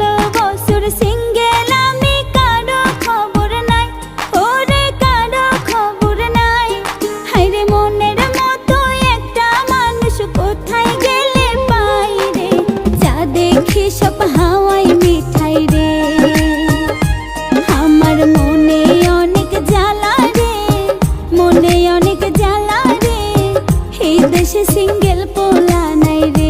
16 বছর সিঙ্গেল আমি, কারো খবর নাই, ওরে কারো খবর নাই। হায়রে মনের মতো একটা মানুষ কোথায় গেলে পাই রে, যা দেখি সব হাওয়াই মিঠাই রে। আমার মনে অনেক জ্বালা রে, মনে অনেক জ্বালা রে, এই দেশে সিঙ্গেল পোলা নাই রে।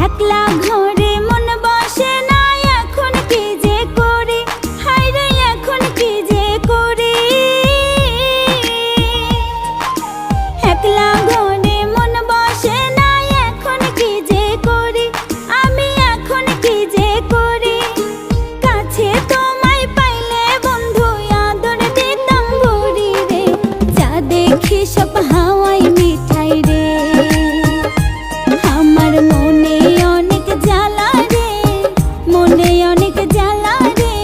একলা ঘরে মন বসে না, এখন কি যে করি, হায়রে এখন কি যে করি। একলা ঘরে মন বসে না, এখন কি যে করি, আমি এখন কি যে করি। কাছে তোমায় পাইলে বন্ধু আদর দিতাম ভরি রে, যা দেখি সব হাওয়াই মিঠাই রে। আমার মনে অনেক জ্বালা রে, মনে অনেক জ্বালা রে,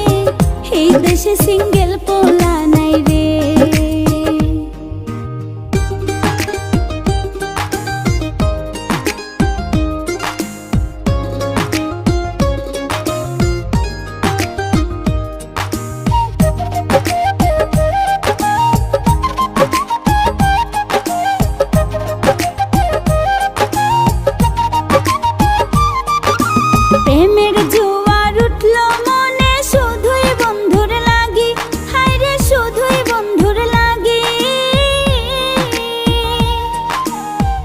এই দেশে সিঙ্গেল পোলা নাই রে। প্রেমের জোয়ার উঠলো মনে, শুধুই বন্ধুর লাগি, হায়রে শুধুই বন্ধুর লাগি।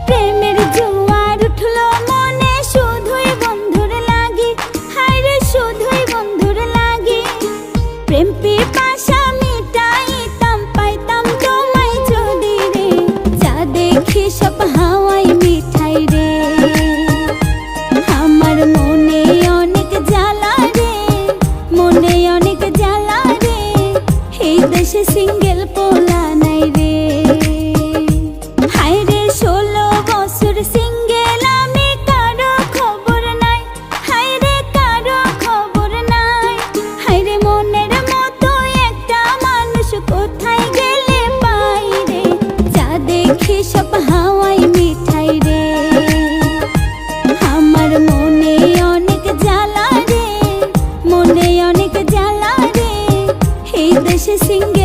প্রেমের জোয়ার উঠলো মনে, শুধুই বন্ধুর লাগি, হায়রে শুধুই বন্ধুর লাগি। প্রেম পিপাসা মিটাইতাম, পাইতাম তোমায় যদি রে, যা দেখি সব হাওয়াই মিঠাই রে। আমার মনে অনেক জ্বালা রে, মনে অনেক জ্বালা রে, এই দেশে সিঙ্গেল পোলা নাই রে। হায়রে 16 বছর সিঙ্গেল আমি, কারো খবর নাই, হায়রে কারো খবর নাই। হায়রে মনের মতো একটা মানুষ কোথায় গেলে পাই রে, যা দেখি সব হাওয়াই মিঠাই রে। আমার মনে অনেক জ্বালা রে, মনে অনেক জ্বালা রে, এই দেশে সিঙ্গেল